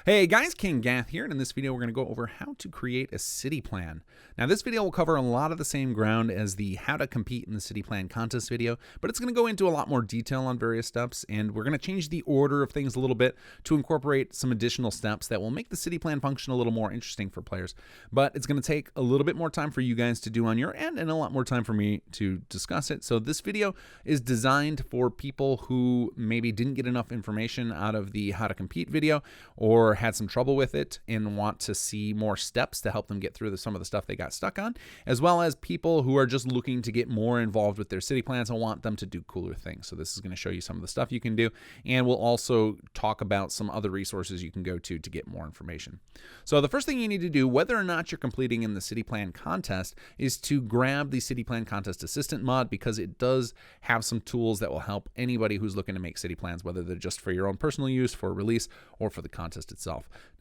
Hey guys, kinggath here, and in this video we're going to go over how to create a city plan. Now this video will cover a lot of the same ground as the how to compete in the city plan contest video, but it's going to go into a lot more detail on various steps, and we're going to change the order of things a little bit to incorporate some additional steps that will make the city plan function a little more interesting for players. But it's going to take a little bit more time for you guys to do on your end and a lot more time for me to discuss it. So this video is designed for people who maybe didn't get enough information out of the how to compete video, or had some trouble with it and want to see more steps to help them get through some of the stuff they got stuck on, as well as people who are just looking to get more involved with their city plans and want them to do cooler things. So this is going to show you some of the stuff you can do, and we'll also talk about some other resources you can go to get more information. So the first thing you need to do, whether or not you're completing in the city plan contest, is to grab the city plan contest assistant mod, because it does have some tools that will help anybody who's looking to make city plans, whether they're just for your own personal use, for release, or for the contest itself.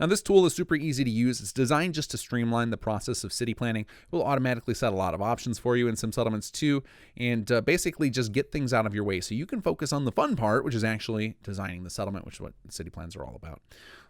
Now this tool is super easy to use. It's designed just to streamline the process of city planning. It will automatically set a lot of options for you in some settlements too, and basically just get things out of your way so you can focus on the fun part, which is actually designing the settlement, which is what city plans are all about.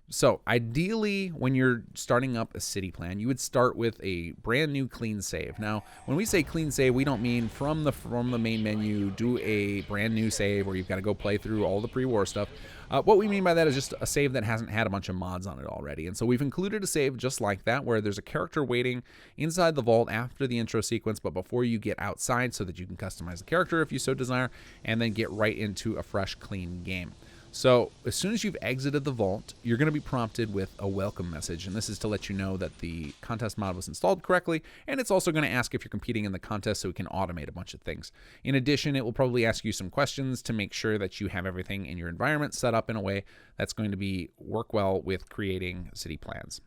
So ideally, when you're starting up a city plan, you would start with a brand new clean save. Now, when we say clean save, we don't mean from the main menu, do a brand new save where you've got to go play through all the pre-war stuff. What we mean by that is just a save that hasn't had a bunch of mods on it already. And so we've included a save just like that, where there's a character waiting inside the vault after the intro sequence, but before you get outside, so that you can customize the character if you so desire, and then get right into a fresh, clean game. So as soon as you've exited the vault, you're going to be prompted with a welcome message, and this is to let you know that the contest mod was installed correctly, and it's also going to ask if you're competing in the contest so we can automate a bunch of things. In addition, it will probably ask you some questions to make sure that you have everything in your environment set up in a way that's going to work well with creating city plans.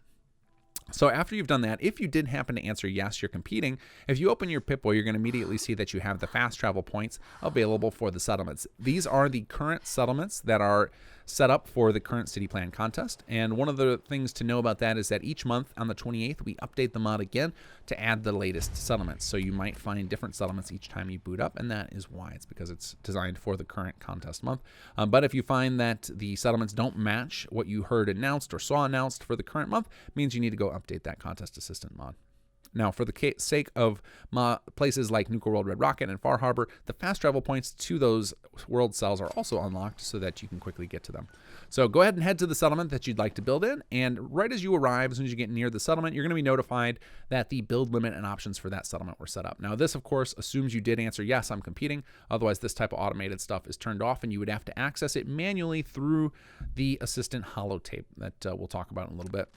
So after you've done that, if you did happen to answer yes, you're competing, if you open your Pip-Boy, you're going to immediately see that you have the fast travel points available for the settlements. These are the current settlements that are set up for the current city plan contest. And one of the things to know about that is that each month on the 28th, we update the mod again to add the latest settlements. So you might find different settlements each time you boot up, and that is why. It's because it's designed for the current contest month. But if you find that the settlements don't match what you heard announced or saw announced for the current month, it means you need to go update that contest assistant mod. Now, for the sake of places like Nuka World Red Rocket and Far Harbor, the fast travel points to those world cells are also unlocked so that you can quickly get to them. So go ahead and head to the settlement that you'd like to build in, and right as you arrive, as soon as you get near the settlement, you're going to be notified that the build limit and options for that settlement were set up. Now, this, of course, assumes you did answer yes, I'm competing. Otherwise, this type of automated stuff is turned off, and you would have to access it manually through the assistant holotape that we'll talk about in a little bit.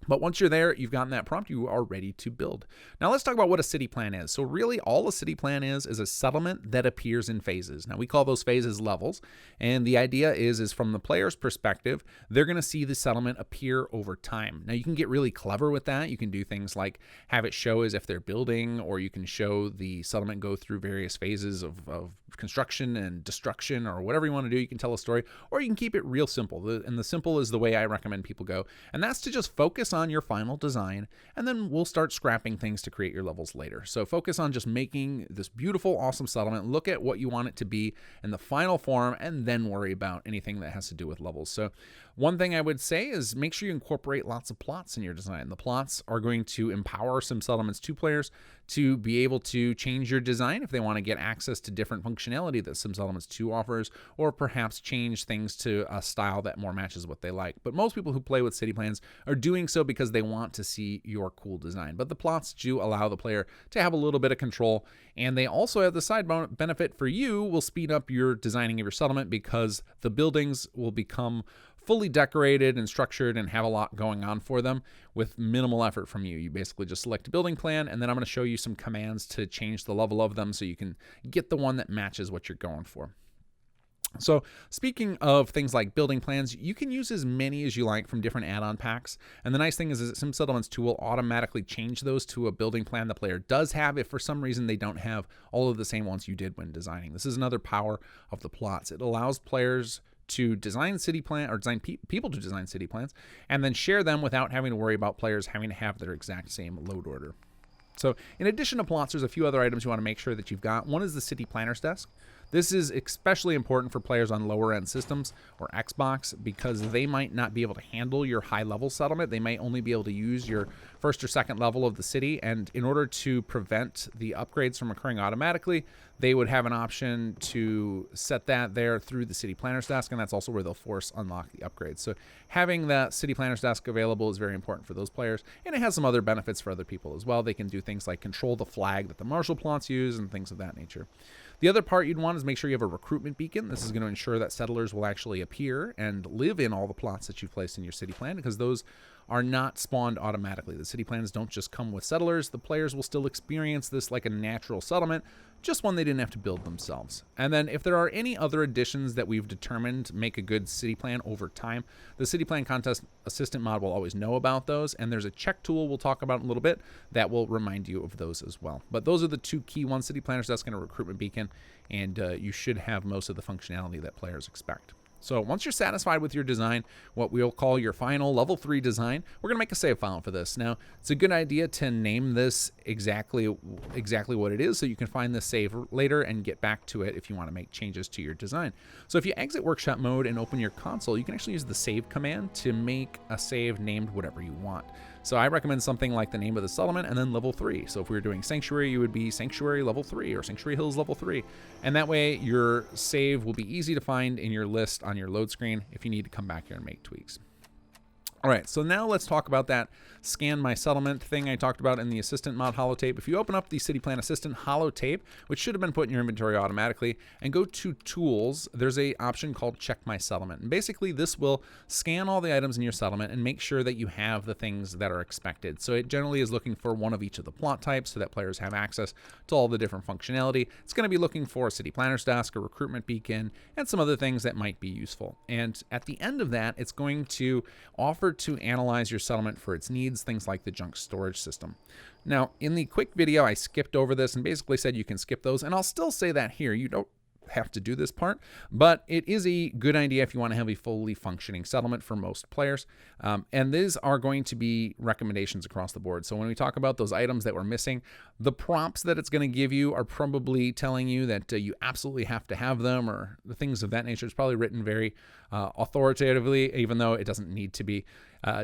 But once you're there, you've gotten that prompt, you are ready to build. Now let's talk about what a city plan is. So really all a city plan is a settlement that appears in phases. Now we call those phases levels. And the idea is from the player's perspective, they're going to see the settlement appear over time. Now you can get really clever with that. You can do things like have it show as if they're building, or you can show the settlement go through various phases of construction and destruction, or whatever you want to do. You can tell a story, or you can keep it real simple. And the simple is the way I recommend people go. And that's to just focus on your final design, and then we'll start scrapping things to create your levels later. So focus on just making this beautiful, awesome settlement, look at what you want it to be in the final form, and then worry about anything that has to do with levels. So one thing I would say is make sure you incorporate lots of plots in your design. The plots are going to empower some settlements to players to be able to change your design if they want to get access to different functionality that some settlements 2 offers, or perhaps change things to a style that more matches what they like. But most people who play with city plans are doing so because they want to see your cool design. But the plots do allow the player to have a little bit of control, and they also have the side benefit for you, will speed up your designing of your settlement, because the buildings will become fully decorated and structured and have a lot going on for them with minimal effort from you. You basically just select a building plan, and then I'm going to show you some commands to change the level of them so you can get the one that matches what you're going for. So speaking of things like building plans, you can use as many as you like from different add-on packs. And the nice thing is that Sim Settlements 2 will automatically change those to a building plan the player does have if for some reason they don't have all of the same ones you did when designing. This is another power of the plots. It allows players to design city plan, or design people to design city plans, and then share them without having to worry about players having to have their exact same load order. So in addition to plots, there's a few other items you want to make sure that you've got. One is the city planner's desk. This is especially important for players on lower end systems or Xbox because they might not be able to handle your high level settlement. They might only be able to use your first or second level of the city, and in order to prevent the upgrades from occurring automatically, they would have an option to set that there through the city planner's desk, and that's also where they'll force unlock the upgrades. So having that city planner's desk available is very important for those players, and it has some other benefits for other people as well. They can do things like control the flag that the marshal plots use and things of that nature. The other part you'd want is make sure you have a recruitment beacon. This is going to ensure that settlers will actually appear and live in all the plots that you've placed in your city plan, because those are not spawned automatically. The city plans don't just come with settlers. The players will still experience this like a natural settlement, just one they didn't have to build themselves. And then if there are any other additions that we've determined make a good city plan over time, the city plan contest assistant mod will always know about those, and there's a check tool we'll talk about in a little bit that will remind you of those as well. But those are the two key ones: city planner's desk and a recruitment beacon, and you should have most of the functionality that players expect. So once you're satisfied with your design, what we'll call your final level 3 design, we're going to make a save file for this. Now, it's a good idea to name this exactly what it is, so you can find the save later and get back to it if you want to make changes to your design. So if you exit workshop mode and open your console, you can actually use the save command to make a save named whatever you want. So I recommend something like the name of the settlement and then level 3. So if we were doing Sanctuary, you would be Sanctuary level 3 or Sanctuary Hills level 3. And that way your save will be easy to find in your list on your load screen if you need to come back here and make tweaks. All right, so now let's talk about that scan my settlement thing I talked about in the assistant mod holotape. If you open up the city plan assistant holotape, which should have been put in your inventory automatically, and go to tools, there's a option called check my settlement. And basically this will scan all the items in your settlement and make sure that you have the things that are expected. So it generally is looking for one of each of the plot types so that players have access to all the different functionality. It's going to be looking for a city planner's desk, a recruitment beacon, and some other things that might be useful. And at the end of that, it's going to offer to analyze your settlement for its needs, things like the junk storage system. Now, in the quick video, I skipped over this and basically said you can skip those, and I'll still say that here. You don't have to do this part, but it is a good idea if you want to have a fully functioning settlement for most players. And these are going to be recommendations across the board. So when we talk about those items that we're missing, the prompts that it's going to give you are probably telling you that you absolutely have to have them, or the things of that nature. It's probably written very authoritatively, even though it doesn't need to be.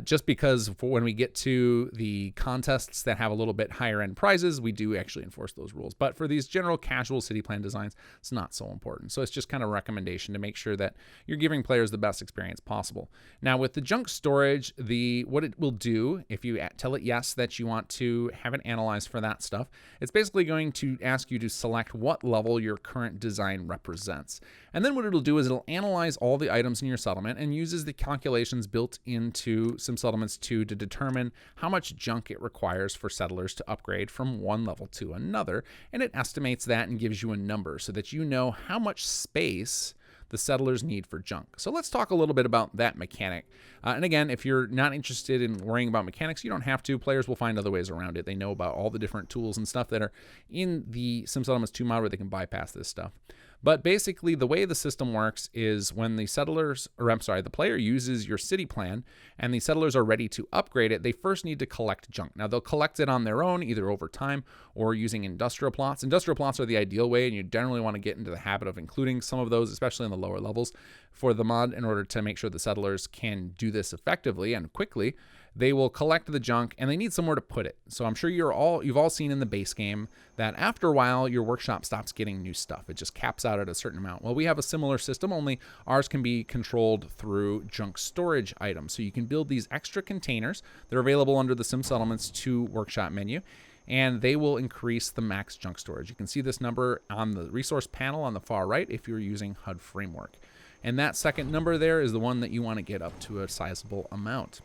Just because for when we get to the contests that have a little bit higher end prizes, we do actually enforce those rules. But for these general casual city plan designs, it's not so important. So it's just kind of a recommendation to make sure that you're giving players the best experience possible. Now with the junk storage, what it will do, if you tell it yes that you want to have it analyzed for that stuff, it's basically going to ask you to select what level your current design represents. And then what it'll do is it'll analyze all the items in your settlement and uses the calculations built into Sim Settlements 2 to determine how much junk it requires for settlers to upgrade from one level to another, and it estimates that and gives you a number so that you know how much space the settlers need for junk. So let's talk a little bit about that mechanic. And again, if you're not interested in worrying about mechanics, you don't have to. Players will find other ways around it. They know about all the different tools and stuff that are in the Sim Settlements 2 mod where they can bypass this stuff. But basically, the way the system works is when the the player uses your city plan and the settlers are ready to upgrade it, they first need to collect junk. Now, they'll collect it on their own, either over time or using industrial plots. Industrial plots are the ideal way, and you generally want to get into the habit of including some of those, especially in the lower levels, for the mod in order to make sure the settlers can do this effectively and quickly. They will collect the junk, and they need somewhere to put it. So I'm sure you've all seen in the base game that after a while, your workshop stops getting new stuff. It just caps out at a certain amount. Well, we have a similar system, only ours can be controlled through junk storage items. So you can build these extra containers. They're available under the Sim Settlements 2 workshop menu, and they will increase the max junk storage. You can see this number on the resource panel on the far right if you're using HUD Framework. And that second number there is the one that you want to get up to a sizable amount.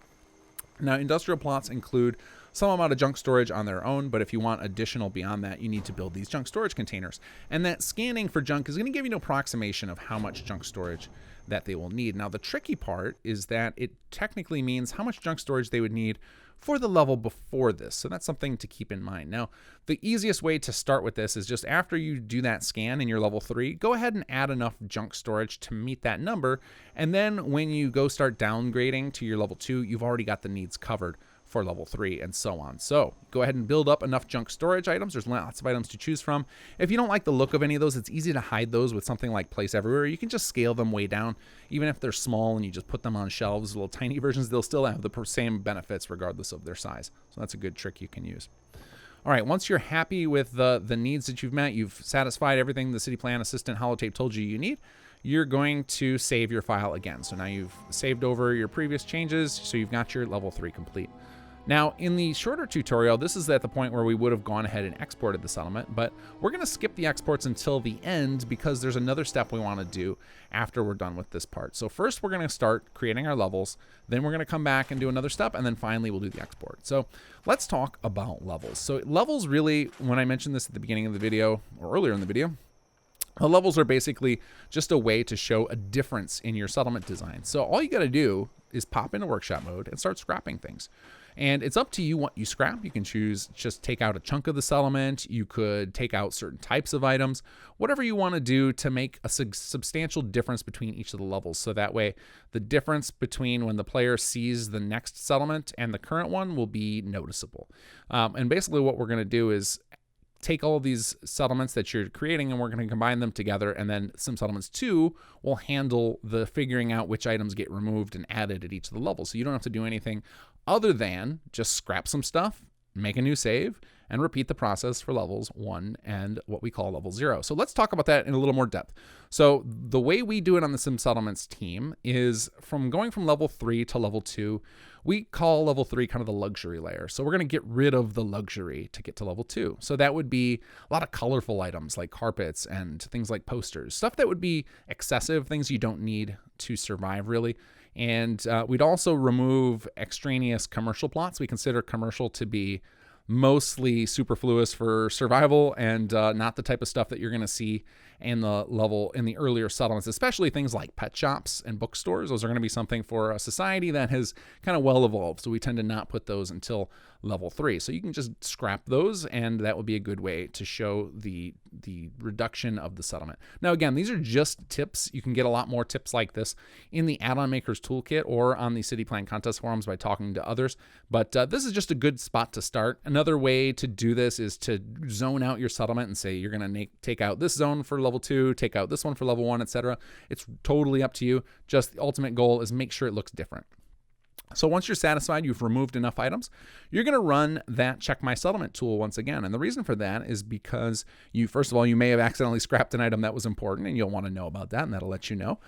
Now, industrial plots include some amount of junk storage on their own, but if you want additional beyond that, you need to build these junk storage containers. And that scanning for junk is going to give you an approximation of how much junk storage that they will need. Now, the tricky part is that it technically means how much junk storage they would need for the level before this. So that's something to keep in mind. Now, the easiest way to start with this is just after you do that scan in your level 3, go ahead and add enough junk storage to meet that number. And then when you go start downgrading to your level 2, you've already got the needs covered for level 3, and so on. So go ahead and build up enough junk storage items. There's lots of items to choose from. If you don't like the look of any of those, it's easy to hide those with something like Place Everywhere. You can just scale them way down. Even if they're small and you just put them on shelves, little tiny versions, they'll still have the same benefits regardless of their size. So that's a good trick you can use. All right, once you're happy with the needs that you've met, you've satisfied everything the City Plan Assistant holotape told you need, you're going to save your file again. So now you've saved over your previous changes, so you've got your level 3 complete. Now, in the shorter tutorial, this is at the point where we would have gone ahead and exported the settlement, but we're going to skip the exports until the end because there's another step we want to do after we're done with this part. So first, we're going to start creating our levels, then we're going to come back and do another step, and then finally we'll do the export. So let's talk about levels. So levels really, when I mentioned this at the beginning of the video, or earlier in the video, the levels are basically just a way to show a difference in your settlement design. So all you got to do is pop into workshop mode and start scrapping things. And it's up to you what you scrap. You can choose just take out a chunk of the settlement. You could take out certain types of items, whatever you want to do to make a substantial difference between each of the levels. So that way the difference between when the player sees the next settlement and the current one will be noticeable. And basically what we're going to do is take all of these settlements that you're creating and we're going to combine them together, and then Sim Settlements 2 will handle the figuring out which items get removed and added at each of the levels. So you don't have to do anything other than just scrap some stuff, make a new save, and repeat the process for levels 1 and what we call level 0. So let's talk about that in a little more depth. So the way we do it on the Sim Settlements team is going from level 3 to level 2, we call level 3 kind of the luxury layer. So we're going to get rid of the luxury to get to level 2. So that would be a lot of colorful items like carpets and things like posters, stuff that would be excessive, things you don't need to survive really. And we'd also remove extraneous commercial plots. We consider commercial to be mostly superfluous for survival and not the type of stuff that you're going to see in the earlier settlements, especially things like pet shops and bookstores. Those are going to be something for a society that has kind of well evolved. So we tend to not put those until level 3. So you can just scrap those, and that would be a good way to show the reduction of the settlement. Now, again, these are just tips. You can get a lot more tips like this in the Add-on Makers Toolkit or on the City Plan Contest forums by talking to others. But this is just a good spot to start. Another way to do this is to zone out your settlement and say you're going to take out this zone for level 2, take out this one for level 1, etc. It's totally up to you. Just the ultimate goal is make sure it looks different. So once you're satisfied you've removed enough items, you're going to run that Check My Settlement tool once again. And the reason for that is because first of all, you may have accidentally scrapped an item that was important, and you'll want to know about that, and that'll let you know.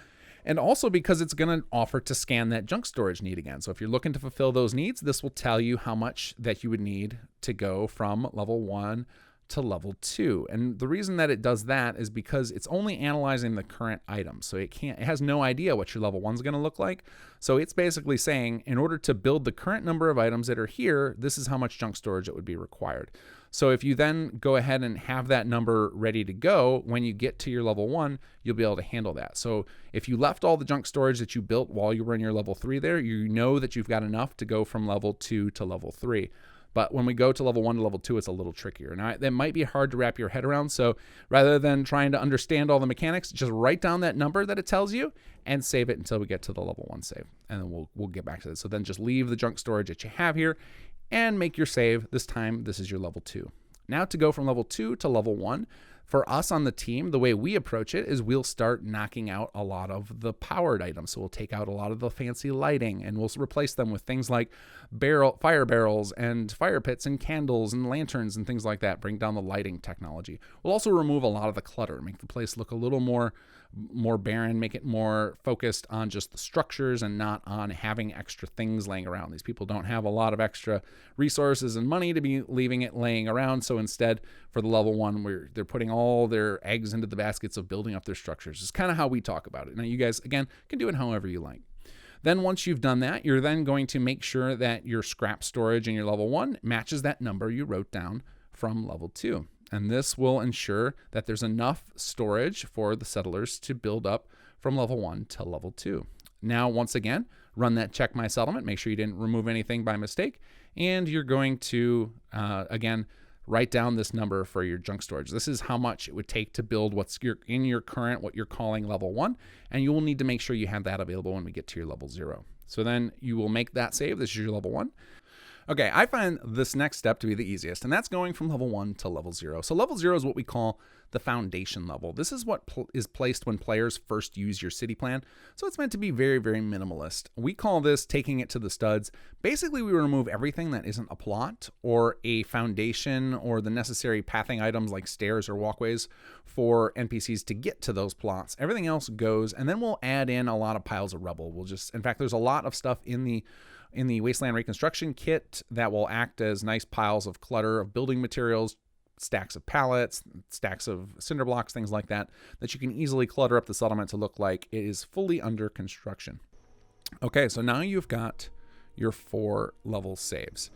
And also because it's going to offer to scan that junk storage need again. So if you're looking to fulfill those needs, this will tell you how much that you would need to go from level 1 to level 2. And the reason that it does that is because it's only analyzing the current item. So it has no idea what your level 1 is going to look like. So it's basically saying, in order to build the current number of items that are here, this is how much junk storage it would be required. So if you then go ahead and have that number ready to go, when you get to your level 1, you'll be able to handle that. So if you left all the junk storage that you built while you were in your level 3 there, you know that you've got enough to go from level 2 to level 3. But when we go to level 1 to level 2, it's a little trickier. Now, that might be hard to wrap your head around. So rather than trying to understand all the mechanics, just write down that number that it tells you and save it until we get to the level 1 save. And then we'll get back to this. So then just leave the junk storage that you have here and make your save. This time, this is your level 2. Now to go from level 2 to level 1, for us on the team, the way we approach it is we'll start knocking out a lot of the powered items. So we'll take out a lot of the fancy lighting and we'll replace them with things like fire barrels and fire pits and candles and lanterns and things like that. Bring down the lighting technology. We'll also remove a lot of the clutter, make the place look a little more barren, make it more focused on just the structures and not on having extra things laying around. These people don't have a lot of extra resources and money to be leaving it laying around. So instead, for the level 1, they're putting all their eggs into the baskets of building up their structures. It's kind of how we talk about it. Now, you guys, again, can do it however you like. Then once you've done that, you're then going to make sure that your scrap storage in your level 1 matches that number you wrote down from level 2. And this will ensure that there's enough storage for the settlers to build up from level 1 to level 2. Now, once again, run that Check My Settlement. Make sure you didn't remove anything by mistake. And you're going to, again, write down this number for your junk storage. This is how much it would take to build what's in your current, what you're calling level 1. And you will need to make sure you have that available when we get to your level 0. So then you will make that save. This is your level 1. Okay, I find this next step to be the easiest, and that's going from level 1 to level 0. So level 0 is what we call the foundation level. This is what is placed when players first use your city plan, so it's meant to be very, very minimalist. We call this taking it to the studs. Basically, we remove everything that isn't a plot or a foundation or the necessary pathing items like stairs or walkways for NPCs to get to those plots. Everything else goes, and then we'll add in a lot of piles of rubble. In fact, there's a lot of stuff in the Wasteland Reconstruction Kit that will act as nice piles of clutter of building materials, stacks of pallets, stacks of cinder blocks, things like that, that you can easily clutter up the settlement to look like it is fully under construction. Okay, so now you've got your 4 level saves.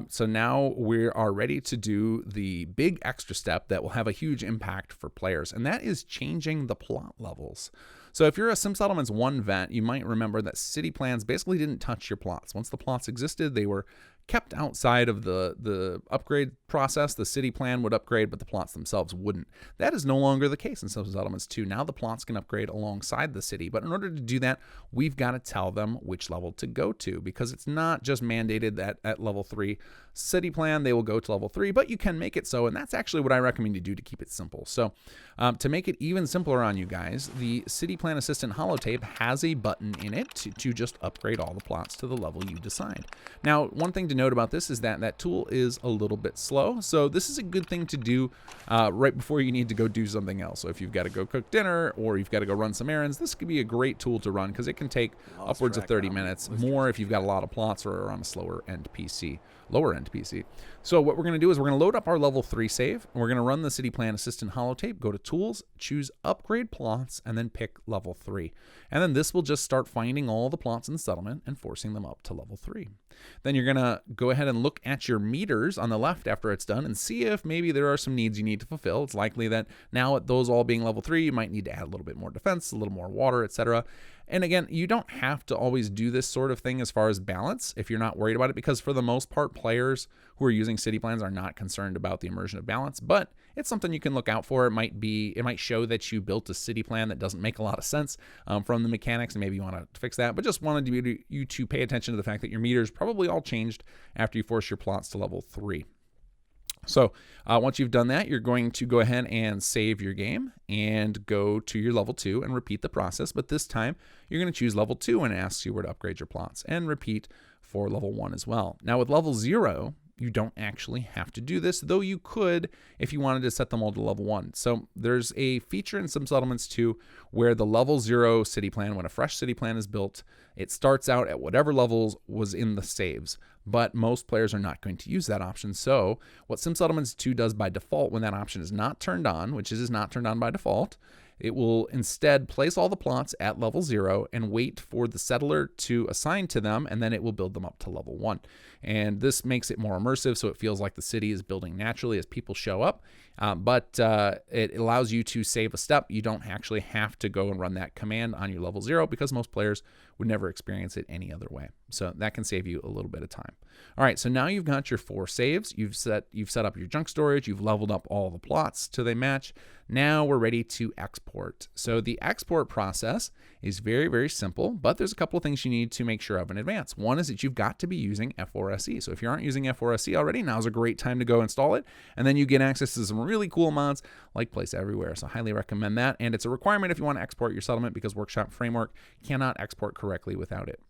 So now we are ready to do the big extra step that will have a huge impact for players, and that is changing the plot levels. So if you're a Sim Settlements 1 vet, you might remember that city plans basically didn't touch your plots. Once the plots existed, they were kept outside of the upgrade process. The city plan would upgrade, but the plots themselves wouldn't. That is no longer the case in Sim Settlements 2. Now the plots can upgrade alongside the city, but in order to do that, we've got to tell them which level to go to, because it's not just mandated that at level 3 city plan they will go to level 3, but you can make it so, and that's actually what I recommend you do to keep it simple. So to make it even simpler on you guys, the City Plan Assistant holotape has a button in it to just upgrade all the plots to the level you decide. Now, one thing to note about this is that that tool is a little bit slow, so this is a good thing to do right before you need to go do something else. So if you've got to go cook dinner or you've got to go run some errands, this could be a great tool to run because it can take upwards of 30 minutes, more if you've got a lot of plots or are on a lower end PC. So what we're going to do is we're going to load up our level 3 save, and we're going to run the City Plan Assistant holotape, go to Tools, choose Upgrade Plots, and then pick level 3. And then this will just start finding all the plots in the settlement and forcing them up to level 3. Then you're going to go ahead and look at your meters on the left after it's done and see if maybe there are some needs you need to fulfill. It's likely that now at those all being level 3, you might need to add a little bit more defense, a little more water, etc. And again, you don't have to always do this sort of thing as far as balance if you're not worried about it, because for the most part, players who are using city plans are not concerned about the immersion of balance, but it's something you can look out for. It might show that you built a city plan that doesn't make a lot of sense from the mechanics, and maybe you want to fix that, but just wanted you to pay attention to the fact that your meters probably all changed after you force your plots to level 3. So once you've done that, you're going to go ahead and save your game and go to your level 2 and repeat the process. But this time you're going to choose level 2 and it asks you where to upgrade your plots, and repeat for level 1 as well. Now with level 0, you don't actually have to do this, though you could if you wanted to set them all to level 1. So there's a feature in Sim Settlements 2 where the level 0 city plan, when a fresh city plan is built, it starts out at whatever levels was in the saves. But most players are not going to use that option. So what Sim Settlements 2 does by default when that option is not turned on, which it is not turned on by default, it will instead place all the plots at level 0 and wait for the settler to assign to them, and then it will build them up to level 1. And this makes it more immersive, so it feels like the city is building naturally as people show up. But it allows you to save a step. You don't actually have to go and run that command on your level 0, because most players would never experience it any other way. So that can save you a little bit of time. All right, so now you've got your 4 saves. You've set up your junk storage. You've leveled up all the plots till they match. Now we're ready to export. So the export process is very, very simple, but there's a couple of things you need to make sure of in advance. One is that you've got to be using F4SE. So if you aren't using F4SE already, now's a great time to go install it. And then you get access to some really cool mods like Place Everywhere. So I highly recommend that. And it's a requirement if you want to export your settlement, because Workshop Framework cannot export correctly without it.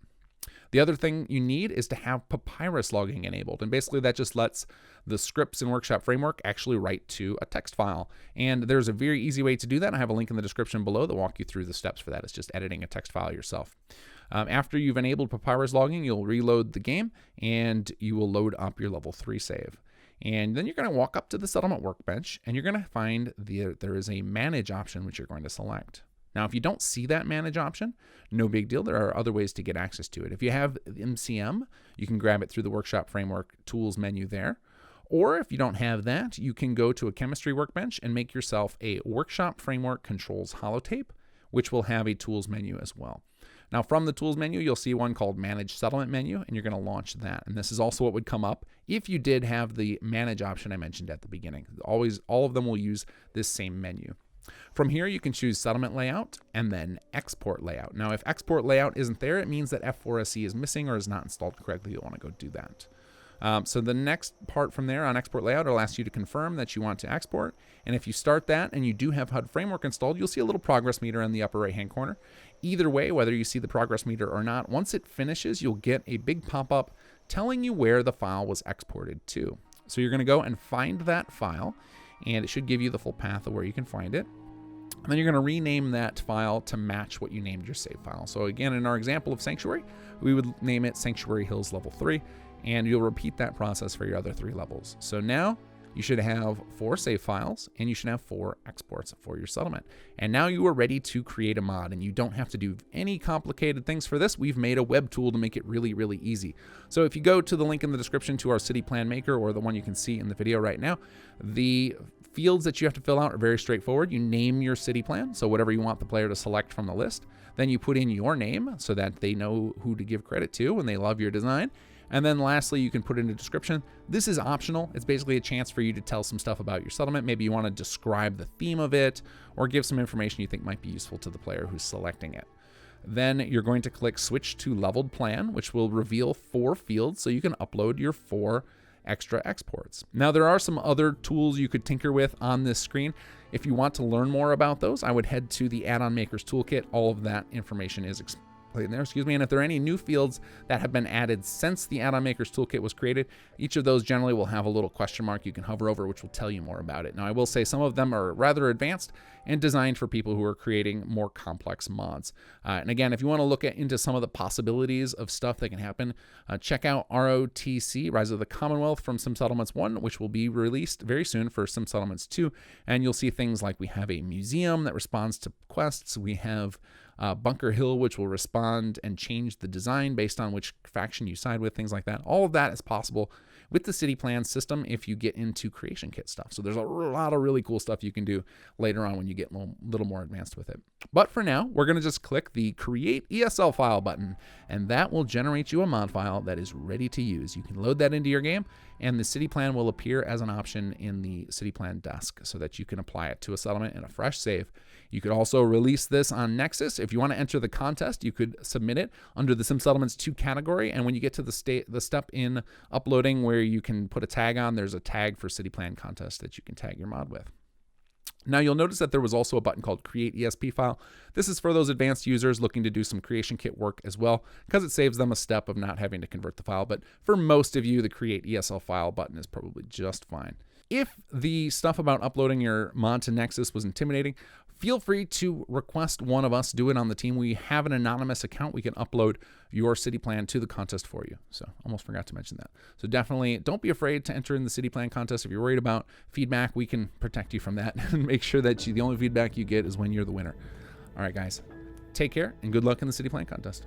The other thing you need is to have papyrus logging enabled. And basically that just lets the scripts in Workshop Framework actually write to a text file. And there's a very easy way to do that. I have a link in the description below that walk you through the steps for that. It's just editing a text file yourself. After you've enabled papyrus logging, you'll reload the game and you will load up your level 3 save. And then you're going to walk up to the settlement workbench and you're going to find there is a manage option which you're going to select. Now, if you don't see that manage option, no big deal. There are other ways to get access to it. If you have MCM, you can grab it through the Workshop Framework tools menu there. Or if you don't have that, you can go to a chemistry workbench and make yourself a Workshop Framework controls holotape, which will have a tools menu as well. Now, from the tools menu, you'll see one called Manage Settlement menu, and you're going to launch that. And this is also what would come up if you did have the manage option I mentioned at the beginning. All of them will use this same menu. From here, you can choose settlement layout and then export layout. Now, if export layout isn't there, it means that F4SE is missing or is not installed correctly. You'll want to go do that. So the next part from there on export layout, it'll ask you to confirm that you want to export. And if you start that and you do have HUD framework installed, you'll see a little progress meter in the upper right-hand corner. Either way, whether you see the progress meter or not, once it finishes, you'll get a big pop-up telling you where the file was exported to. So you're going to go and find that file, and it should give you the full path of where you can find it. And then you're going to rename that file to match what you named your save file. So again, in our example of Sanctuary, we would name it Sanctuary Hills Level 3, and you'll repeat that process for your other 3 levels. So now you should have 4 save files, and you should have 4 exports for your settlement. And now you are ready to create a mod, and you don't have to do any complicated things for this. We've made a web tool to make it really, really easy. So if you go to the link in the description to our city plan maker, or the one you can see in the video right now, the fields that you have to fill out are very straightforward. You name your city plan, so whatever you want the player to select from the list. Then you put in your name so that they know who to give credit to when they love your design. And then lastly, you can put in a description. This is optional. It's basically a chance for you to tell some stuff about your settlement. Maybe you want to describe the theme of it, or give some information you think might be useful to the player who's selecting it. Then you're going to click Switch to Leveled Plan, which will reveal 4 fields so you can upload your 4 extra exports. Now, there are some other tools you could tinker with on this screen. If you want to learn more about those, I would head to the Add-on Makers Toolkit. All of that information is explained there, and if there are any new fields that have been added since the Add-on Makers Toolkit was created, each of those generally will have a little question mark you can hover over, which will tell you more about it. Now, I will say some of them are rather advanced and designed for people who are creating more complex mods. And again, if you want to look into some of the possibilities of stuff that can happen, check out ROTC, Rise of the Commonwealth, from Sim Settlements 1, which will be released very soon for Sim Settlements 2. And you'll see things like we have a museum that responds to quests. We have Bunker Hill, which will respond and change the design based on which faction you side with, things like that. All of that is possible with the city plan system if you get into creation kit stuff. So there's a lot of really cool stuff you can do later on when you get a little more advanced with it. But for now, we're going to just click the Create ESL File button, and that will generate you a mod file that is ready to use. You can load that into your game, and the city plan will appear as an option in the city plan desk so that you can apply it to a settlement in a fresh save. You could also release this on Nexus. If you want to enter the contest, you could submit it under the Sim Settlements 2 category. And when you get to the step in uploading where you can put a tag on, there's a tag for City Plan Contest that you can tag your mod with. Now, you'll notice that there was also a button called Create ESP File. This is for those advanced users looking to do some creation kit work as well, because it saves them a step of not having to convert the file. But for most of you, the Create ESL File button is probably just fine. If the stuff about uploading your mod to Nexus was intimidating, feel free to request one of us do it on the team. We have an anonymous account. We can upload your city plan to the contest for you. So almost forgot to mention that. So definitely don't be afraid to enter in the city plan contest. If you're worried about feedback, we can protect you from that and make sure that the only feedback you get is when you're the winner. All right, guys, take care and good luck in the city plan contest.